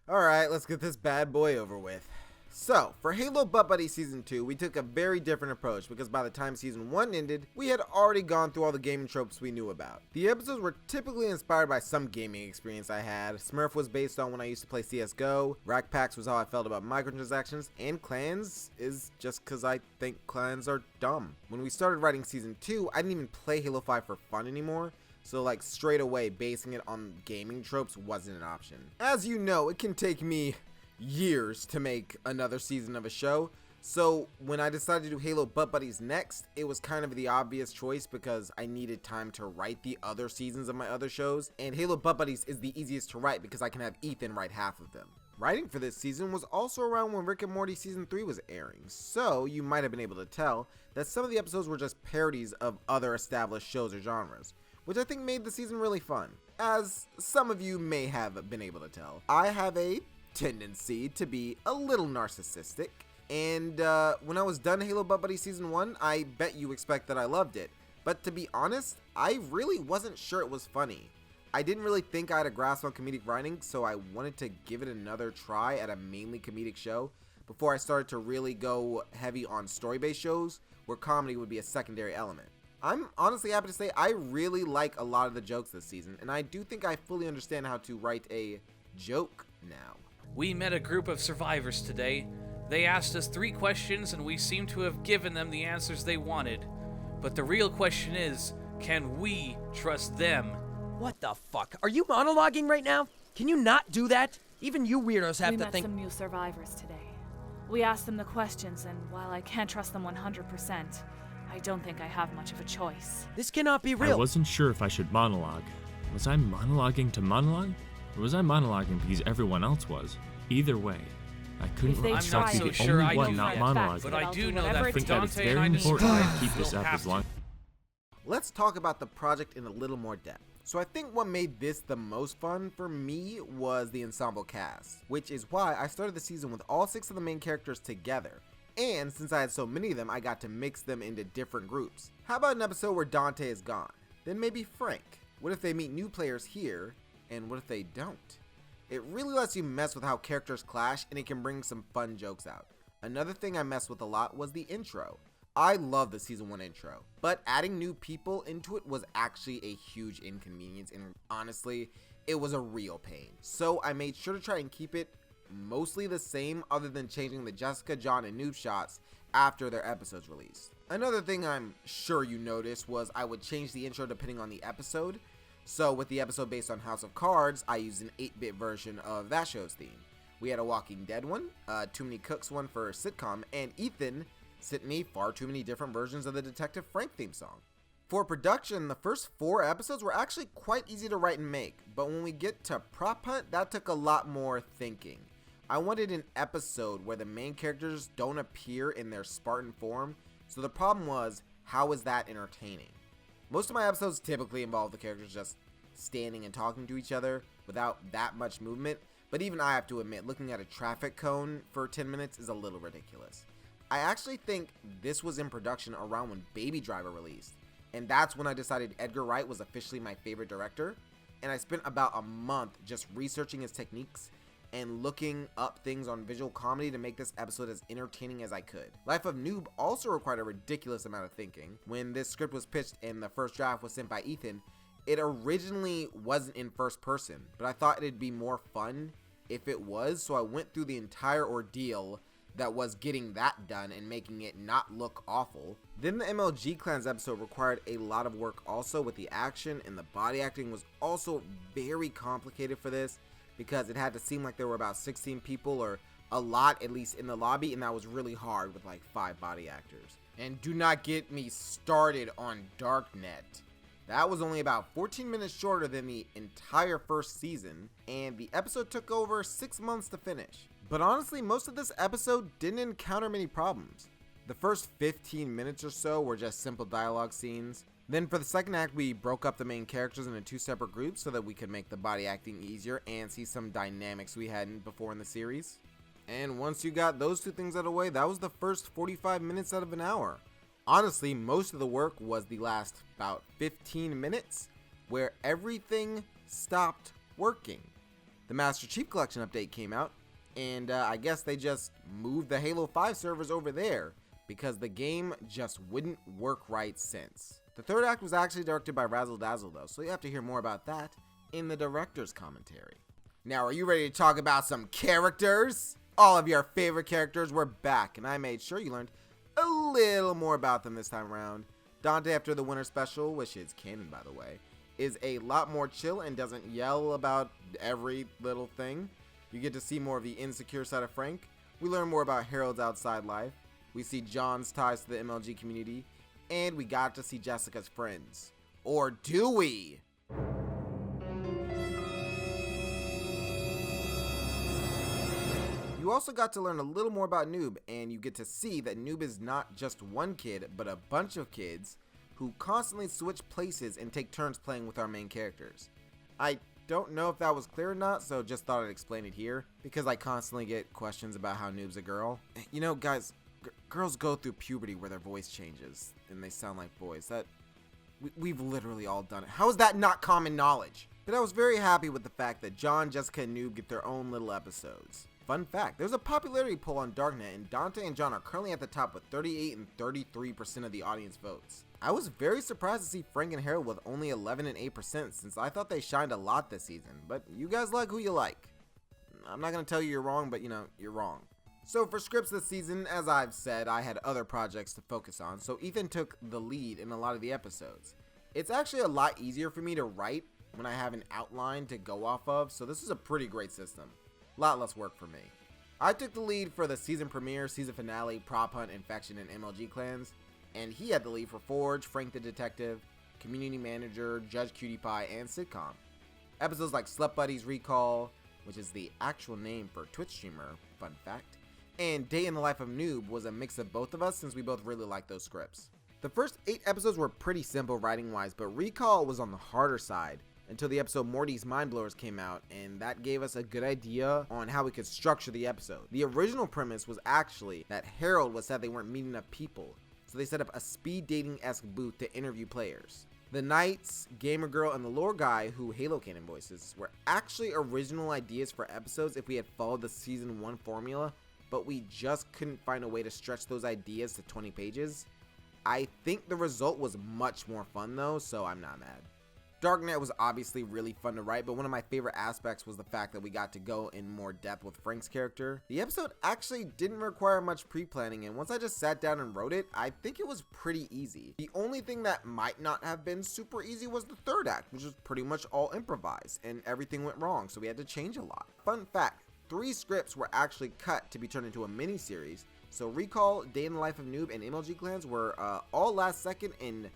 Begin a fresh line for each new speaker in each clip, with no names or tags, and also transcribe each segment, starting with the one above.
Alright, let's get this bad boy over with. So, for Halo Butt Buddy Season 2, we took a very different approach because by the time Season 1 ended, we had already gone through all the gaming tropes we knew about. The episodes were typically inspired by some gaming experience I had. Smurf was based on when I used to play CSGO, Rack Packs was how I felt about microtransactions, and clans is just cause I think clans are dumb. When we started writing Season 2, I didn't even play Halo 5 for fun anymore. So like straight away basing it on gaming tropes wasn't an option. As you know, it can take me years to make another season of a show. So when I decided to do Halo Butt Buddies next, it was kind of the obvious choice because I needed time to write the other seasons of my other shows. And Halo Butt Buddies is the easiest to write because I can have Ethan write half of them. Writing for this season was also around when Rick and Morty Season 3 was airing, so you might have been able to tell that some of the episodes were just parodies of other established shows or genres, which I think made the season really fun. As some of you may have been able to tell, I have a tendency to be a little narcissistic, and when I was done Halo Butt Buddy Season 1, I bet you expect that I loved it, but to be honest, I really wasn't sure it was funny. I didn't really think I had a grasp on comedic writing, so I wanted to give it another try at a mainly comedic show before I started to really go heavy on story-based shows where comedy would be a secondary element. I'm honestly happy to say I really like a lot of the jokes this season, and I do think I fully understand how to write a joke now.
We met a group of survivors today. They asked us 3 questions and we seem to have given them the answers they wanted. But the real question is, can we trust them?
What the fuck? Are you monologuing right now? Can you not do that? Even you weirdos have
We
to
met
think-
some new survivors today. We asked them the questions, and while I can't trust them 100%, I don't think I have much of a choice.
This cannot be real.
I wasn't sure if I should monologue. Was I monologuing to monologue? Or was I monologuing because everyone else was? Either way, I couldn't
If they
let
I'm
myself
not
be
so
the
sure
only
I
one
do
not
that.
monologuing.
But
I'll
I do
do
know
whatever
that
it
I think that it's
Dante and
very
I
important to
described
keep this
will
up
have
as
to.
long.
Let's talk about the project in a little more depth. So I think what made this the most fun for me was the ensemble cast, which is why I started the season with all 6 of the main characters together. And since I had so many of them, I got to mix them into different groups. How about an episode where Dante is gone? Then maybe Frank. What if they meet new players here, and what if they don't? It really lets you mess with how characters clash, and it can bring some fun jokes out. Another thing I messed with a lot was the intro. I love the season 1 intro, but adding new people into it was actually a huge inconvenience, and honestly, it was a real pain. So I made sure to try and keep it mostly the same other than changing the Jessica, John, and Noob shots after their episodes released. Another thing I'm sure you noticed was I would change the intro depending on the episode. So with the episode based on House of Cards, I used an 8-bit version of that show's theme. We had a Walking Dead one, Too Many Cooks one for sitcom, and Ethan sent me far too many different versions of the Detective Frank theme song. For production, the first 4 episodes were actually quite easy to write and make, but when we get to Prop Hunt, that took a lot more thinking. I wanted an episode where the main characters don't appear in their Spartan form, so the problem was, how is that entertaining? Most of my episodes typically involve the characters just standing and talking to each other without that much movement, but even I have to admit, looking at a traffic cone for 10 minutes is a little ridiculous. I actually think this was in production around when Baby Driver released, and that's when I decided Edgar Wright was officially my favorite director, and I spent about a month just researching his techniques and looking up things on visual comedy to make this episode as entertaining as I could. Life of Noob also required a ridiculous amount of thinking. When this script was pitched and the first draft was sent by Ethan, it originally wasn't in first person, but I thought it'd be more fun if it was, so I went through the entire ordeal that was getting that done and making it not look awful. Then the MLG Clans episode required a lot of work also with the action, and the body acting was also very complicated for this because it had to seem like there were about 16 people, or a lot at least, in the lobby, and that was really hard with like 5 body actors. And do not get me started on Darknet. That was only about 14 minutes shorter than the entire first season, and the episode took over 6 months to finish. But honestly, most of this episode didn't encounter many problems. The first 15 minutes or so were just simple dialogue scenes. Then for the second act, we broke up the main characters into 2 separate groups so that we could make the body acting easier and see some dynamics we hadn't before in the series. And once you got those 2 things out of the way, that was the first 45 minutes out of an hour. Honestly, most of the work was the last about 15 minutes where everything stopped working. The Master Chief Collection update came out, and I guess they just moved the Halo 5 servers over there because the game just wouldn't work right since. The third act was actually directed by Razzle Dazzle though, so you have to hear more about that in the director's commentary. Now, are you ready to talk about some characters? All of your favorite characters were back, and I made sure you learned a little more about them this time around. Dante, after the winter special, which is canon by the way, is a lot more chill and doesn't yell about every little thing. You get to see more of the insecure side of Frank. We learn more about Harold's outside life. We see John's ties to the MLG community, and we got to see Jessica's friends. Or do we? You also got to learn a little more about Noob, and you get to see that Noob is not just one kid, but a bunch of kids who constantly switch places and take turns playing with our main characters. I don't know if that was clear or not, so just thought I'd explain it here, because I constantly get questions about how Noob's a girl. You know, guys, girls go through puberty where their voice changes, and they sound like boys. We've literally all done it. How is that not common knowledge? But I was very happy with the fact that John, Jessica, and Noob get their own little episodes. Fun fact, there's a popularity poll on Darknet, and Dante and John are currently at the top with 38 and 33% of the audience votes. I was very surprised to see Frank and Harold with only 11 and 8%, since I thought they shined a lot this season, but you guys like who you like. I'm not going to tell you you're wrong, but you're wrong. So for scripts this season, as I've said, I had other projects to focus on, so Ethan took the lead in a lot of the episodes. It's actually a lot easier for me to write when I have an outline to go off of, so this is a pretty great system. Lot less work for me. I took the lead for the season premiere, season finale, prop hunt, infection, and MLG clans, and he had the lead for Forge, Frank the Detective, Community Manager, Judge Cutie Pie, and Sitcom. Episodes like Slut Buddies Recall, which is the actual name for Twitch streamer, fun fact, and Day in the Life of Noob was a mix of both of us since we both really liked those scripts. The first 8 episodes were pretty simple writing wise, but Recall was on the harder side until the episode Morty's Mind Blowers came out, and that gave us a good idea on how we could structure the episode. The original premise was actually that Harold was sad they weren't meeting enough people, so they set up a speed dating-esque booth to interview players. The Knights, Gamer Girl, and the Lore Guy, who Halo Canon voices, were actually original ideas for episodes if we had followed the season 1 formula, but we just couldn't find a way to stretch those ideas to 20 pages. I think the result was much more fun though, so I'm not mad. Darknet was obviously really fun to write, but one of my favorite aspects was the fact that we got to go in more depth with Frank's character. The episode actually didn't require much pre-planning, and once I just sat down and wrote it, I think it was pretty easy. The only thing that might not have been super easy was the third act, which was pretty much all improvised, and everything went wrong, so we had to change a lot. Fun fact, 3 scripts were actually cut to be turned into a mini-series, so Recall, Day in the Life of Noob, and MLG Clans were all last second, and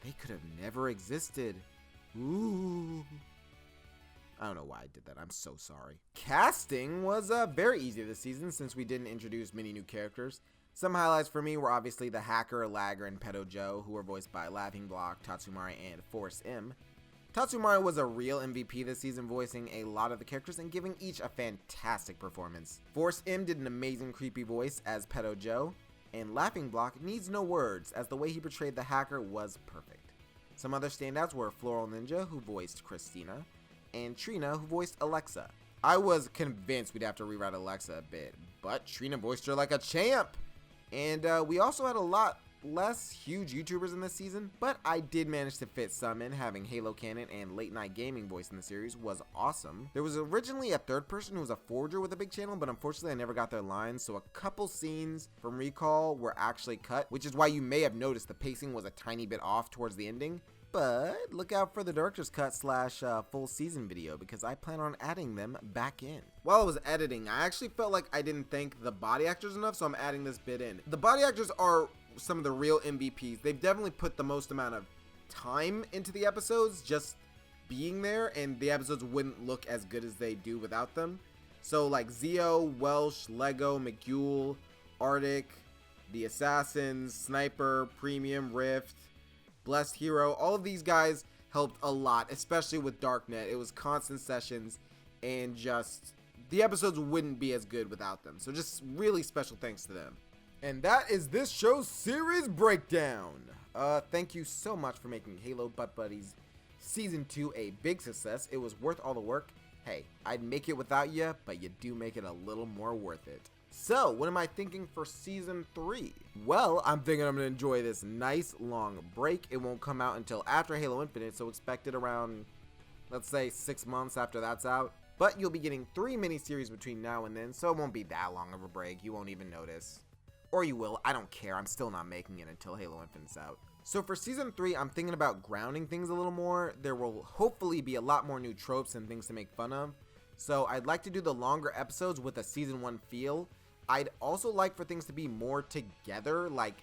they could have never existed. Ooh. I don't know why I did that. I'm so sorry. Casting was very easy this season since we didn't introduce many new characters. Some highlights for me were obviously the Hacker, Lagger, and Pedo Joe, who were voiced by Laughing Block, Tatsumari, and Force M. Tatsumari was a real MVP this season, voicing a lot of the characters and giving each a fantastic performance. Force M did an amazing creepy voice as Pedo Joe, and Laughing Block needs no words as the way he portrayed the Hacker was perfect. Some other standouts were Floral Ninja, who voiced Christina, and Trina, who voiced Alexa. I was convinced we'd have to rewrite Alexa a bit, but Trina voiced her like a champ! And we also had a lot less huge YouTubers in this season, but I did manage to fit some in. Having Halo Canon and Late Night Gaming voice in the series was awesome. There was originally a third person who was a forger with a big channel, but unfortunately I never got their lines, so a couple scenes from Recall were actually cut, which is why you may have noticed the pacing was a tiny bit off towards the ending. But look out for the director's cut / full season video, because I plan on adding them back in. While I was editing, I actually felt like I didn't thank the body actors enough, so I'm adding this bit in. The body actors are some of the real MVPs. They've definitely put the most amount of time into the episodes just being there, and the episodes wouldn't look as good as they do without them. So like Zio, Welsh, Lego, McGule, Arctic, The Assassins, Sniper, Premium, Rift, Blessed Hero, all of these guys helped a lot, especially with Darknet. It was constant sessions, and just the episodes wouldn't be as good without them. So just really special thanks to them. And that is this show's series breakdown. Thank you so much for making Halo Butt Buddies Season 2 a big success. It was worth all the work. hey, I'd make it without you, but you do make it a little more worth it. So, what am I thinking for Season 3? Well, I'm thinking I'm going to enjoy this nice long break. It won't come out until after Halo Infinite, so expect it around, let's say, 6 months after that's out. But you'll be getting 3 miniseries between now and then, so it won't be that long of a break. You won't even notice. Or you will, I don't care. I'm still not making it until Halo Infinite's out. So for Season 3, I'm thinking about grounding things a little more. There will hopefully be a lot more new tropes and things to make fun of. So I'd like to do the longer episodes with a Season 1 feel. I'd also like for things to be more together, like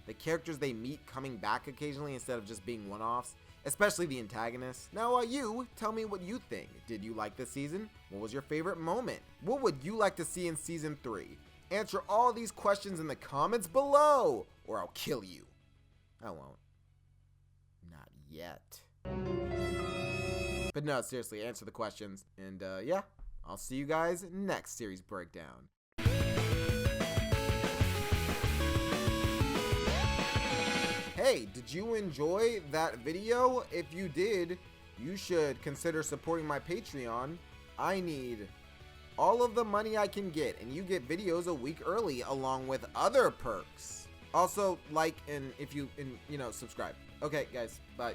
the characters they meet coming back occasionally instead of just being one-offs, especially the antagonists. Now, you, tell me what you think. Did you like this season? What was your favorite moment? What would you like to see in Season 3? Answer all these questions in the comments below, or I'll kill you. I won't. Not yet. But no, seriously, answer the questions. And yeah, I'll see you guys next series breakdown. Hey, did you enjoy that video? If you did, you should consider supporting my Patreon. I need all of the money I can get, and you get videos a week early along with other perks. Also, like and if you subscribe. Okay, guys, bye.